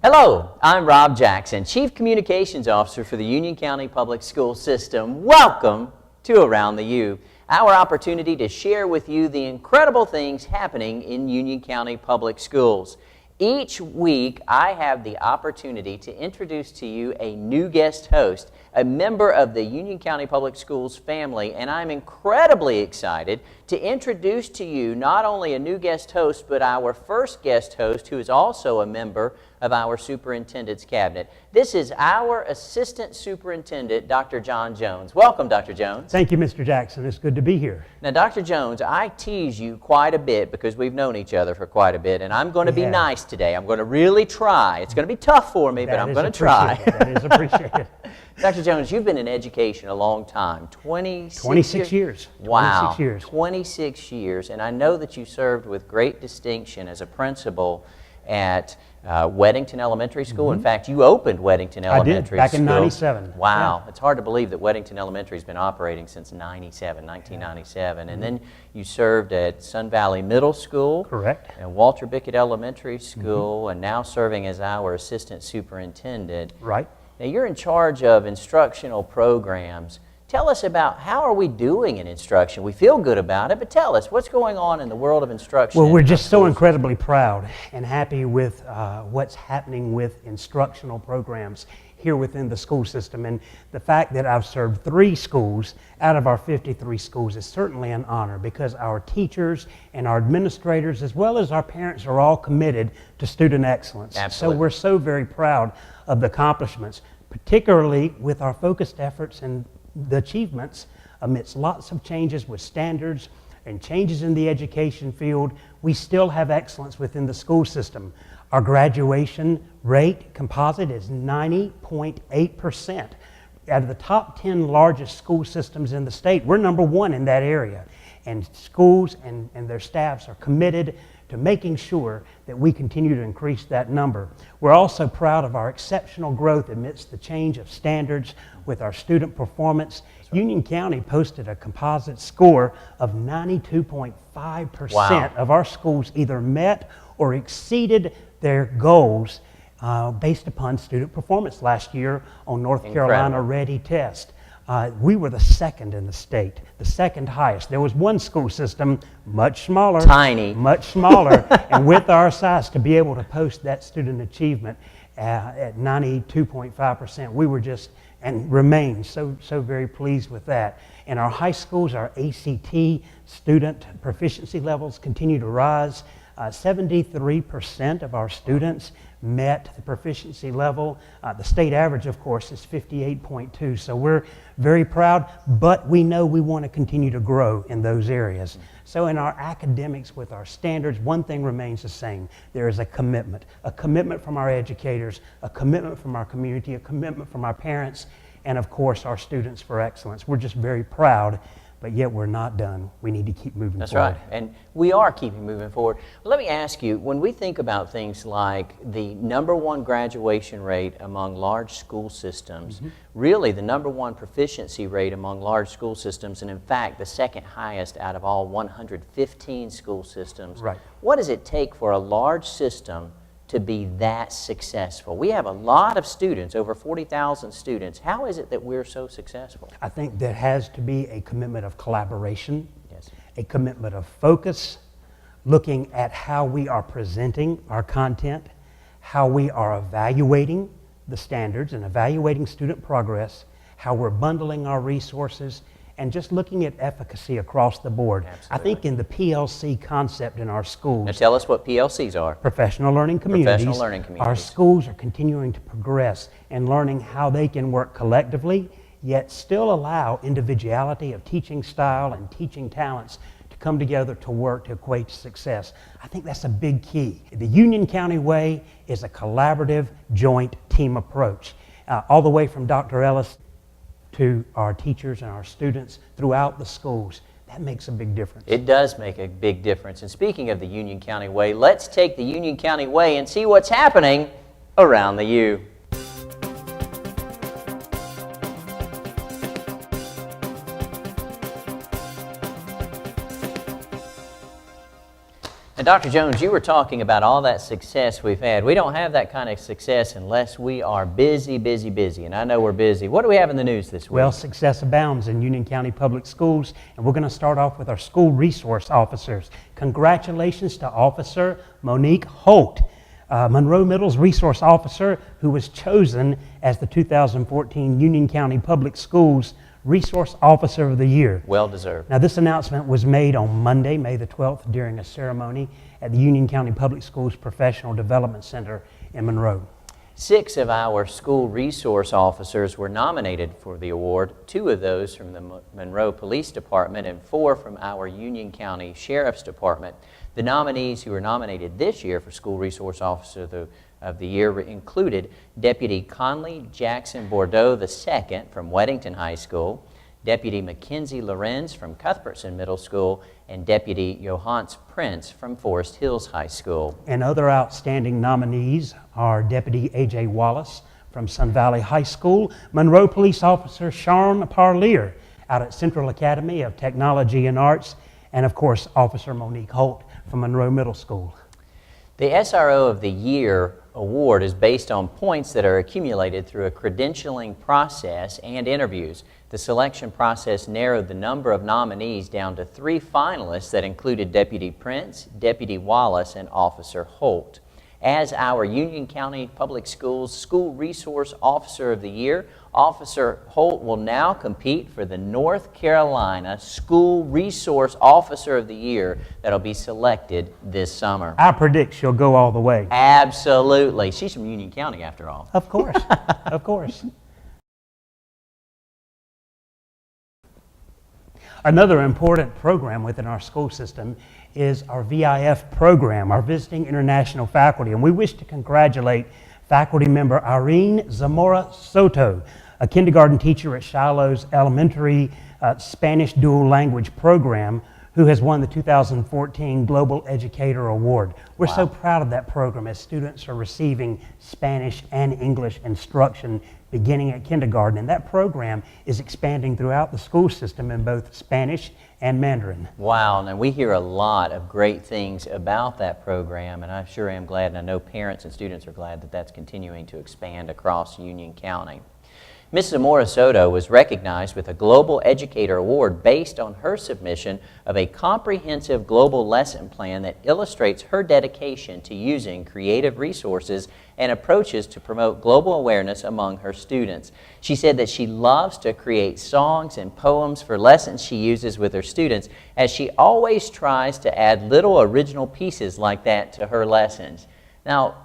Hello, I'm Rob Jackson, Chief Communications Officer for the Union County Public School System. Welcome to Around the U, our opportunity to share with you the incredible things happening in Union County Public Schools. Each week, I have the opportunity to introduce to you a new guest host, a member of the Union County Public Schools family, and I'm incredibly excited to introduce to you not only a new guest host, but our first guest host who is also a member of our superintendent's cabinet. This is our Assistant Superintendent, Dr. John Jones. Welcome, Dr. Jones. Thank you, Mr. Jackson. It's good to be here. Now, Dr. Jones, I tease you quite a bit because we've known each other for quite a bit, and I'm going to be nice today. I'm going to really try. It's going to be tough for me, but I'm going to try. That is appreciated. Dr. Jones, you've been in education a long time, 26 years. Wow, 26 years. 26 years, and I know that you served with great distinction as a principal at Weddington Elementary School. Mm-hmm. In fact, you opened Weddington Elementary School. I did, back in 97. Wow, It's hard to believe that Weddington Elementary has been operating since 1997. And then you served at Sun Valley Middle School. Correct. And Walter Bickett Elementary School, and now serving as our Assistant Superintendent. Right. Now, you're in charge of instructional programs. Tell us about how are we doing in instruction? We feel good about it, but tell us, what's going on in the world of instruction? Well, we're just so incredibly proud and happy with what's happening with instructional programs here within the school system. And the fact that I've served 3 schools out of our 53 schools is certainly an honor, because our teachers and our administrators, as well as our parents, are all committed to student excellence. Absolutely. So we're so very proud of the accomplishments, particularly with our focused efforts and the achievements amidst lots of changes with standards and changes in the education field. We still have excellence within the school system. Our graduation rate composite is 90.8%. Out of the top 10 largest school systems in the state, we're number 1 in that area. And schools and their staffs are committed to making sure that we continue to increase that number. We're also proud of our exceptional growth amidst the change of standards with our student performance. Right. Union County posted a composite score of 92.5% of our schools either met or exceeded their goals based upon student performance last year on North Carolina Ready test. We were the second in the state, the second highest. There was one school system, much smaller. Tiny. Much smaller, and with our size, to be able to post that student achievement at 92.5%, we were just, and remain so very pleased with that. In our high schools, our ACT student proficiency levels continue to rise. 73% of our students met the proficiency level. The state average, of course, is 58.2. So we're very proud, but we know we want to continue to grow in those areas. So in our academics with our standards, one thing remains the same. There is a commitment from our educators, a commitment from our community, a commitment from our parents, and of course our students for excellence. We're just very proud, but yet we're not done. We need to keep moving forward. That's right, and we are keeping moving forward. Let me ask you, when we think about things like the #1 graduation rate among large school systems, really the #1 proficiency rate among large school systems, and in fact the second highest out of all 115 school systems, right. What does it take for a large system to be that successful? We have a lot of students, over 40,000 students. How is it that we're so successful? I think there has to be a commitment of collaboration, yes, a commitment of focus, looking at how we are presenting our content, how we are evaluating the standards and evaluating student progress, how we're bundling our resources, and just looking at efficacy across the board. Absolutely. I think in the PLC concept in our schools. Now tell us what PLCs are. Professional learning communities. Professional learning communities. Our schools are continuing to progress and learning how they can work collectively, yet still allow individuality of teaching style and teaching talents to come together to work to equate to success. I think that's a big key. The Union County way is a collaborative, joint team approach. All the way from Dr. Ellis to our teachers and our students throughout the schools. That makes a big difference. It does make a big difference. And speaking of the Union County way, let's take the Union County way and see what's happening around the U. And Dr. Jones, you were talking about all that success we've had. We don't have that kind of success unless we are busy, busy, busy. And I know we're busy. What do we have in the news this week? Well, success abounds in Union County Public Schools, and we're going to start off with our school resource officers. Congratulations to Officer Monique Holt, Monroe Middle's resource officer, who was chosen as the 2014 Union County Public Schools Resource Officer of the Year. Well deserved. Now, this announcement was made on Monday, May the 12th, during a ceremony at the Union County Public Schools Professional Development Center in Monroe. 6 of our school resource officers were nominated for the award, 2 of those from the Monroe Police Department and 4 from our Union County Sheriff's Department. The nominees who were nominated this year for School Resource Officer of the Year included Deputy Conley Jackson Bordeaux II from Weddington High School, Deputy Mackenzie Lorenz from Cuthbertson Middle School, and Deputy Johannes Prince from Forest Hills High School. And other outstanding nominees are Deputy A.J. Wallace from Sun Valley High School, Monroe Police Officer Sharon Parlier out at Central Academy of Technology and Arts, and of course Officer Monique Holt from Monroe Middle School. The SRO of the Year award is based on points that are accumulated through a credentialing process and interviews. The selection process narrowed the number of nominees down to 3 finalists that included Deputy Prince, Deputy Wallace, and Officer Holt. As our Union County Public Schools School Resource Officer of the Year, Officer Holt will now compete for the North Carolina School Resource Officer of the Year that'll be selected this summer. I predict she'll go all the way. Absolutely. She's from Union County after all. Of course, of course. Another important program within our school system is our VIF program, our Visiting International Faculty, and we wish to congratulate faculty member Irene Zamora Soto, a kindergarten teacher at Shiloh's Elementary Spanish Dual Language Program, who has won the 2014 Global Educator Award. We're so proud of that program as students are receiving Spanish and English instruction beginning at kindergarten, and that program is expanding throughout the school system in both Spanish and Mandarin. Wow, now we hear a lot of great things about that program, and I sure am glad, and I know parents and students are glad that that's continuing to expand across Union County. Ms. Zamora Soto was recognized with a Global Educator Award based on her submission of a comprehensive global lesson plan that illustrates her dedication to using creative resources and approaches to promote global awareness among her students. She said that she loves to create songs and poems for lessons she uses with her students, as she always tries to add little original pieces like that to her lessons. Now,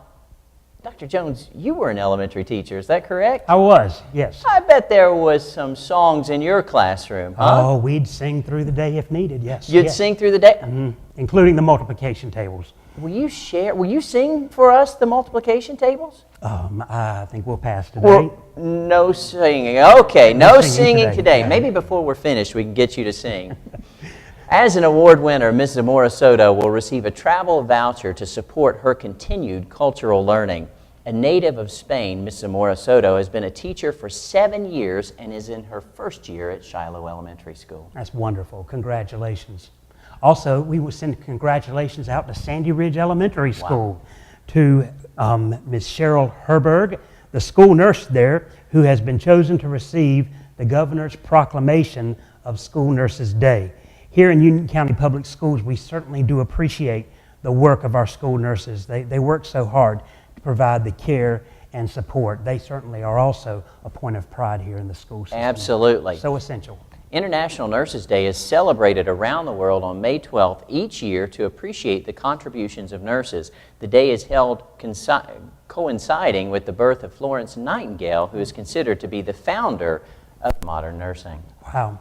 Dr. Jones, you were an elementary teacher, is that correct? I was, yes. I bet there was some songs in your classroom, huh? Oh, we'd sing through the day if needed, yes. You'd yes. sing through the day? Mm-hmm. Including the multiplication tables. Will you sing for us the multiplication tables? I think we'll pass today. Well, no singing. Okay, no singing today. Yeah. Maybe before we're finished, we can get you to sing. As an award winner, Ms. Zamora Soto will receive a travel voucher to support her continued cultural learning. A native of Spain, Ms. Zamora Soto has been a teacher for 7 years and is in her first year at Shiloh Elementary School. That's wonderful. Congratulations. Also, we will send congratulations out to Sandy Ridge Elementary School, to Ms. Cheryl Herberg, the school nurse there, who has been chosen to receive the Governor's Proclamation of School Nurses Day. Here in Union County Public Schools, we certainly do appreciate the work of our school nurses. They work so hard to provide the care and support. They certainly are also a point of pride here in the school system. Absolutely. So essential. International Nurses Day is celebrated around the world on May 12th each year to appreciate the contributions of nurses. The day is held coinciding with the birth of Florence Nightingale, who is considered to be the founder of modern nursing. Wow.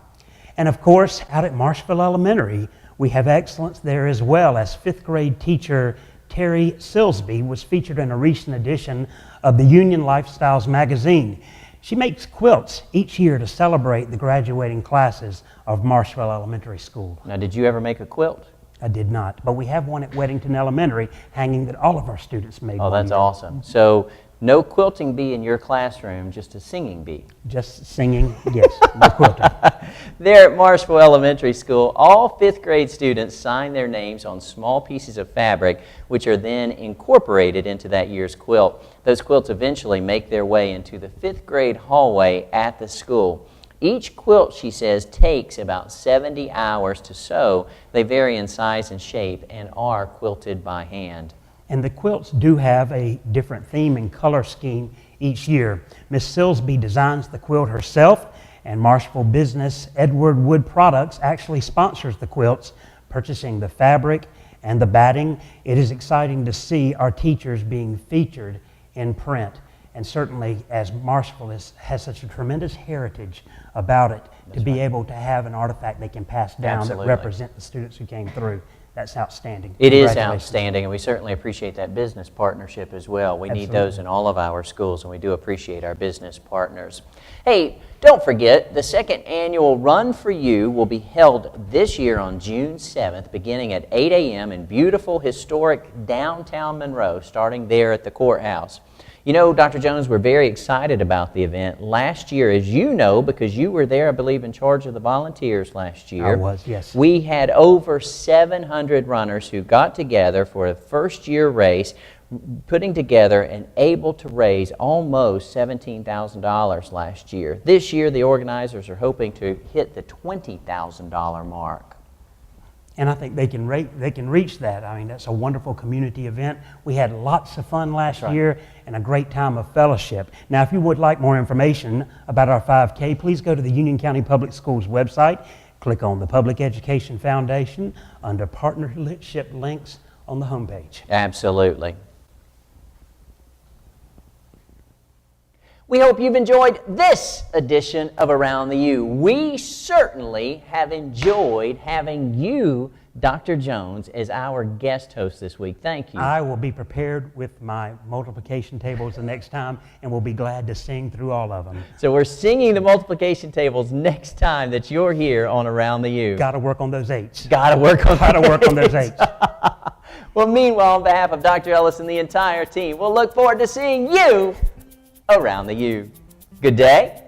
And of course, out at Marshville Elementary, we have excellence there as well, as 5th grade teacher Terry Silsby was featured in a recent edition of the Union Lifestyles magazine. She makes quilts each year to celebrate the graduating classes of Marshville Elementary School. Now, did you ever make a quilt? I did not, but we have one at Weddington Elementary hanging that all of our students made. Oh, that's awesome. So No quilting bee in your classroom, just a singing bee. Just singing, yes, no quilting. There at Marshville Elementary School, all 5th grade students sign their names on small pieces of fabric, which are then incorporated into that year's quilt. Those quilts eventually make their way into the 5th grade hallway at the school. Each quilt, she says, takes about 70 hours to sew. They vary in size and shape and are quilted by hand. And the quilts do have a different theme and color scheme each year. Miss Silsby designs the quilt herself, and Marshville business Edward Wood Products actually sponsors the quilts, purchasing the fabric and the batting. It is exciting to see our teachers being featured in print. And certainly, as Marshville has such a tremendous heritage about it, to be able to have an artifact they can pass down Absolutely. that represent the students who came through. That's outstanding. It is Congratulations. outstanding, and we certainly appreciate that business partnership as well. We need Absolutely. those in all of our schools, and we do appreciate our business partners. Hey, don't forget, the second annual Run for You will be held this year on June 7th, beginning at 8 a.m. in beautiful, historic downtown Monroe, starting there at the courthouse. You know, Dr. Jones, we're very excited about the event. Last year, as you know, because you were there, I believe, in charge of the volunteers last year. I was, yes. We had over 700 runners who got together for a first-year race, putting together and able to raise almost $17,000 last year. This year, the organizers are hoping to hit the $20,000 mark. And I think they can reach that. I mean, that's a wonderful community event. We had lots of fun last year and a great time of fellowship. Now, if you would like more information about our 5K, please go to the Union County Public Schools website, click on the Public Education Foundation under partnership links on the homepage. Absolutely. We hope you've enjoyed this edition of Around the U. We certainly have enjoyed having you, Dr. Jones, as our guest host this week. Thank you. I will be prepared with my multiplication tables the next time, and will be glad to sing through all of them. So we're singing the multiplication tables next time that you're here on Around the U. Got to work on those eights. Got to work on those eights. Well, meanwhile, on behalf of Dr. Ellis and the entire team, we'll look forward to seeing you Around the U. Good day.